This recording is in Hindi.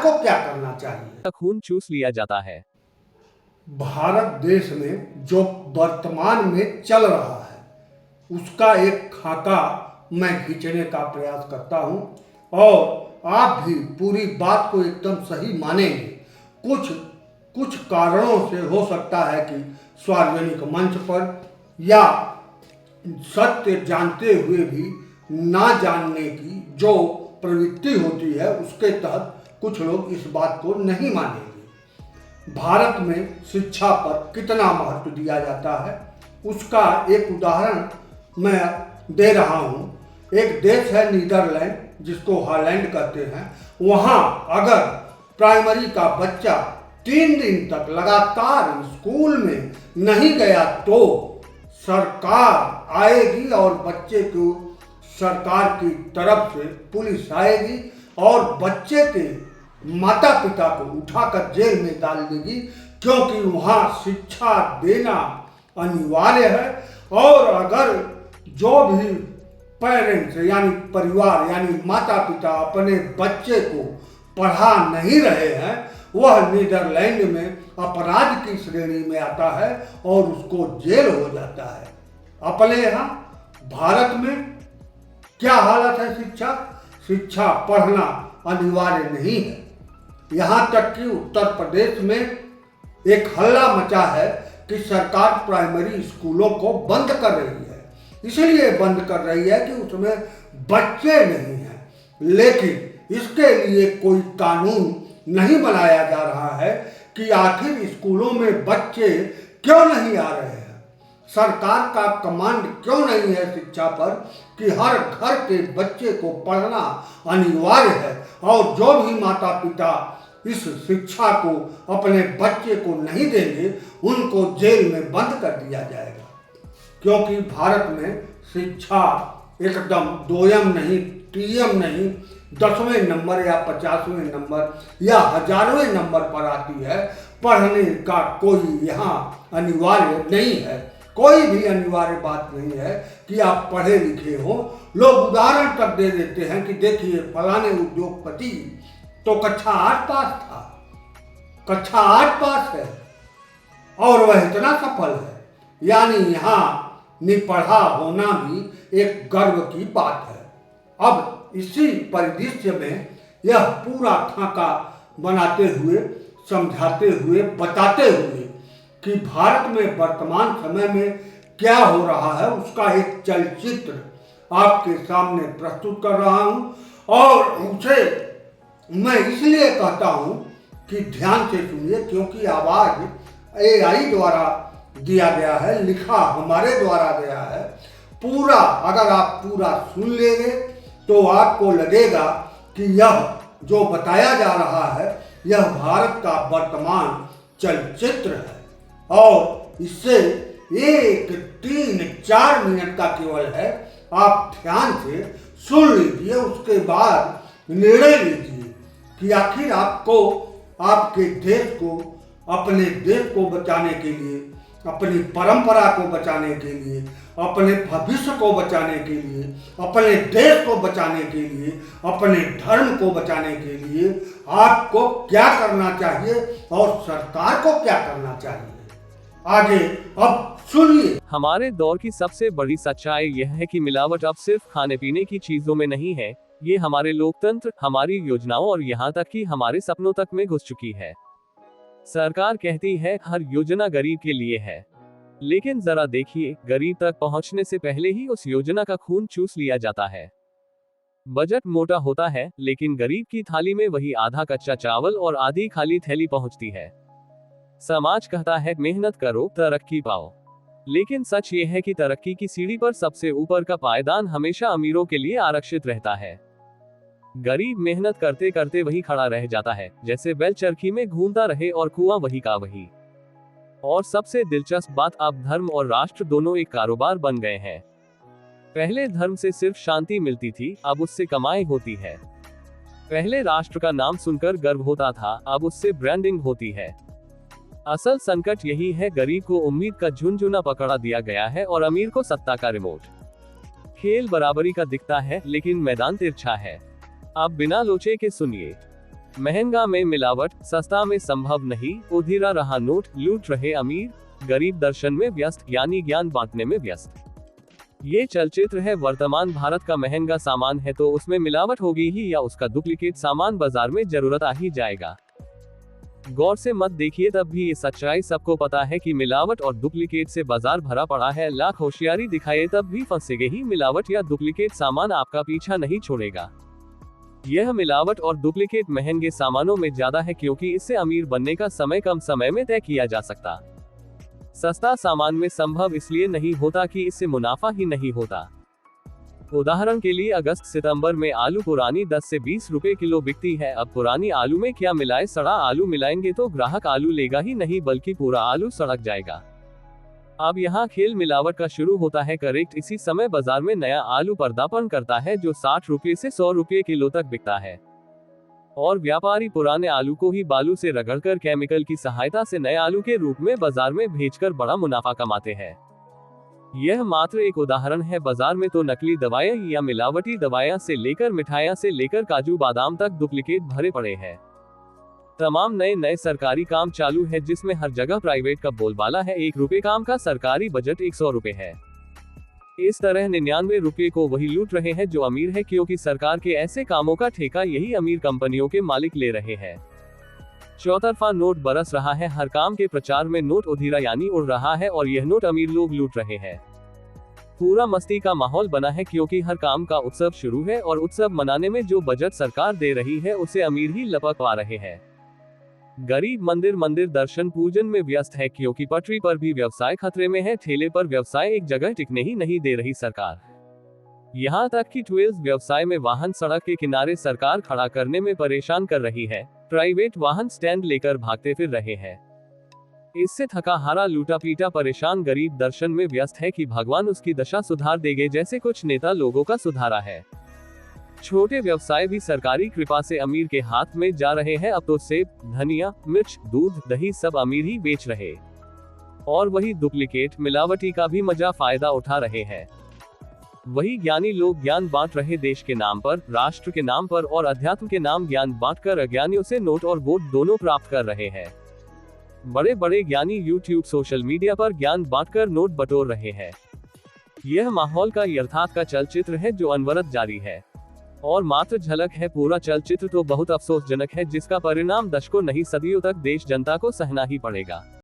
को क्या करना चाहिए। खून चूस लिया जाता है। भारत देश में जो वर्तमान में चल रहा है उसका एक खाका मैं खींचने का प्रयास करता हूं और आप भी पूरी बात को एकदम सही मानेंगे। कुछ कुछ कारणों से हो सकता है कि सार्वजनिक मंच पर या सत्य जानते हुए भी ना जानने की जो प्रवृत्ति होती है उसके तहत कुछ लोग इस बात को नहीं मानेंगे। भारत में शिक्षा पर कितना महत्व दिया जाता है उसका एक उदाहरण मैं दे रहा हूँ। एक देश है नीदरलैंड जिसको हॉलैंड कहते हैं। वहाँ अगर प्राइमरी का बच्चा 3 दिन तक लगातार स्कूल में नहीं गया तो सरकार आएगी और बच्चे को सरकार की तरफ से पुलिस आएगी और बच्चे के माता पिता को उठाकर जेल में डाल देगी, क्योंकि वहाँ शिक्षा देना अनिवार्य है। और अगर जो भी पेरेंट्स यानी परिवार यानी माता पिता अपने बच्चे को पढ़ा नहीं रहे हैं वह नीदरलैंड में अपराध की श्रेणी में आता है और उसको जेल हो जाता है। अपने यहाँ भारत में क्या हालत है शिक्षा पढ़ना अनिवार्य नहीं है। यहाँ तक कि उत्तर प्रदेश में एक हल्ला मचा है कि सरकार प्राइमरी स्कूलों को बंद कर रही है। इसलिए बंद कर रही है कि उसमें बच्चे नहीं हैं, लेकिन इसके लिए कोई कानून नहीं बनाया जा रहा है कि आखिर स्कूलों में बच्चे क्यों नहीं आ रहे हैं। सरकार का कमांड क्यों नहीं है शिक्षा पर कि हर घर के बच्चे को पढ़ना अनिवार्य है और जो भी माता पिता इस शिक्षा को अपने बच्चे को नहीं देंगे उनको जेल में बंद कर दिया जाएगा। क्योंकि भारत में शिक्षा एकदम 2M नहीं, 3M नहीं, 10वें नंबर या 50वें नंबर या 1000वें नंबर पर आती है। पढ़ने का कोई यहाँ अनिवार्य नहीं है, कोई भी अनिवार्य बात नहीं है कि आप पढ़े लिखे हो। लोग उदाहरण तक दे देते हैं कि देखिए फलाने उद्योगपति तो कक्षा 8 पास था, कक्षा 8 पास है और वह इतना सफल है। यानी यहाँ निपढ़ा होना भी एक गर्व की बात है। अब इसी परिदृश्य में यह पूरा खाका बनाते हुए, समझाते हुए, बताते हुए कि भारत में वर्तमान समय में क्या हो रहा है उसका एक चलचित्र आपके सामने प्रस्तुत कर रहा हूं। और उसे मैं इसलिए कहता हूं कि ध्यान से सुनिए, क्योंकि आवाज AI द्वारा दिया गया है, लिखा हमारे द्वारा गया है। पूरा अगर आप पूरा सुन लेंगे तो आपको लगेगा कि यह जो बताया जा रहा है यह भारत का वर्तमान चलचित्र है और इससे 1, 3, 4 मिनट का केवल है। आप ध्यान से सुन लीजिए, उसके बाद निर्णय लीजिए कि आखिर आपको आपके देश को, अपने देश को बचाने के लिए, अपनी परंपरा को बचाने के लिए, अपने भविष्य को बचाने के लिए, अपने देश को बचाने के लिए, अपने धर्म को बचाने के लिए आपको क्या करना चाहिए और सरकार को क्या करना चाहिए। आगे अब सुनिए। हमारे दौर की सबसे बड़ी सच्चाई यह है कि मिलावट अब सिर्फ खाने पीने की चीजों में नहीं है, ये हमारे लोकतंत्र, हमारी योजनाओं और यहाँ तक कि हमारे सपनों तक में घुस चुकी है। सरकार कहती है हर योजना गरीब के लिए है, लेकिन जरा देखिए, गरीब तक पहुंचने से पहले ही उस योजना का खून चूस लिया जाता है। बजट मोटा होता है, लेकिन गरीब की थाली में वही आधा कच्चा चावल और आधी खाली थैली पहुंचती है। समाज कहता है मेहनत करो, तरक्की पाओ, लेकिन सच ये है कि तरक्की की सीढ़ी पर सबसे ऊपर का पायदान हमेशा अमीरों के लिए आरक्षित रहता है। गरीब मेहनत करते करते वही खड़ा रह जाता है, जैसे बैल चरखी में घूमता रहे और कुआं वही का वही। और सबसे दिलचस्प बात, अब धर्म और राष्ट्र दोनों एक कारोबार बन गए हैं। पहले धर्म से सिर्फ शांति मिलती थी, अब उससे कमाई होती है। पहले राष्ट्र का नाम सुनकर गर्व होता था, अब उससे ब्रांडिंग होती है। असल संकट यही है, गरीब को उम्मीद का झुनझुना पकड़ा दिया गया है और अमीर को सत्ता का रिमोट। खेल बराबरी का दिखता है, लेकिन मैदान तिरछा है। अब बिना लोचे के सुनिए। महंगा में मिलावट, सस्ता में संभव नहीं, उधिरा रहा नोट, लूट रहे अमीर, गरीब दर्शन में व्यस्त, यानी ज्ञान बांटने में व्यस्त। ये चलचित्र है। वर्तमान भारत का महंगा सामान है तो उसमें मिलावट होगी ही या उसका डुप्लीकेट सामान बाजार में जरूरत आ ही जाएगा। गौर से मत देखिए तब भी ये सच्चाई सबको पता है कि मिलावट और डुप्लीकेट से बाजार भरा पड़ा है। लाख होशियारी दिखाए तब भी फंसेगे ही। मिलावट या डुप्लीकेट सामान आपका पीछा नहीं छोड़ेगा। यह मिलावट और डुप्लीकेट महंगे सामानों में ज्यादा है क्योंकि इससे अमीर बनने का समय कम समय में तय किया जा सकता। सस्ता सामान में संभव इसलिए नहीं होता कि इससे मुनाफा ही नहीं होता। उदाहरण के लिए अगस्त सितंबर में आलू पुरानी 10 से 20 रुपए किलो बिकती है। अब पुरानी आलू में क्या मिलाए? सड़ा आलू मिलाएंगे तो ग्राहक आलू लेगा ही नहीं बल्कि पूरा आलू सड़क जाएगा। अब यहाँ खेल मिलावट का शुरू होता है। करेक्ट इसी समय बाजार में नया आलू पदार्पण करता है जो 60 रुपये से 100 रुपये किलो तक बिकता है और व्यापारी पुराने आलू को ही बालू से रगड़कर केमिकल की सहायता से नए आलू के रूप में बाजार में भेजकर बड़ा मुनाफा कमाते हैं। यह मात्र एक उदाहरण है। बाजार में तो नकली दवाएं या मिलावटी दवाएं से लेकर मिठाइयां से लेकर काजू बादाम तक डुप्लीकेट भरे पड़े हैं। तमाम नए सरकारी काम चालू है जिसमें हर जगह प्राइवेट का बोलबाला है। 1 रुपए काम का सरकारी बजट 100 रुपए है। इस तरह 99 रुपए को वही लूट रहे हैं जो अमीर है क्योंकि सरकार के ऐसे कामों का ठेका यही अमीर कंपनियों के मालिक ले रहे हैं। चौतरफा नोट बरस रहा है। हर काम के प्रचार में नोट उधिरा यानी उड़ रहा है और यह नोट अमीर लोग लूट रहे हैं। पूरा मस्ती का माहौल बना है क्योंकि हर काम का उत्सव शुरू है और उत्सव मनाने में जो बजट सरकार दे रही है उसे अमीर ही लपक पा रहे हैं। गरीब मंदिर दर्शन पूजन में व्यस्त है क्योंकि पटरी पर भी व्यवसाय खतरे में है। ठेले पर व्यवसाय एक जगह टिकने ही नहीं दे रही सरकार। यहाँ तक कि टूरिज्म व्यवसाय में वाहन सड़क के किनारे सरकार खड़ा करने में परेशान कर रही है। प्राइवेट वाहन स्टैंड लेकर भागते फिर रहे हैं। इससे थका हारा लूटा पीटा परेशान गरीब दर्शन में व्यस्त है कि भगवान उसकी दशा सुधार देंगे जैसे कुछ नेता लोगों का सुधारा है। छोटे व्यवसाय भी सरकारी कृपा से अमीर के हाथ में जा रहे हैं। अब तो सेब, धनिया, मिर्च, दूध, दही सब अमीर ही बेच रहे और वही डुप्लीकेट मिलावटी का भी मजा फायदा उठा रहे हैं। वही ज्ञानी लोग ज्ञान बांट रहे देश के नाम पर, राष्ट्र के नाम पर और अध्यात्म के नाम ज्ञान बांटकर अज्ञानियों से नोट और वोट दोनों प्राप्त कर रहे हैं। बड़े बड़े ज्ञानी यूट्यूब सोशल मीडिया पर ज्ञान बांटकर नोट बटोर रहे हैं। यह माहौल का यथार्थ का चलचित्र है जो अनवरत जारी है और मात्र झलक है। पूरा चलचित्र तो बहुत अफसोसजनक है जिसका परिणाम दशकों नहीं सदियों तक देश जनता को सहना ही पड़ेगा।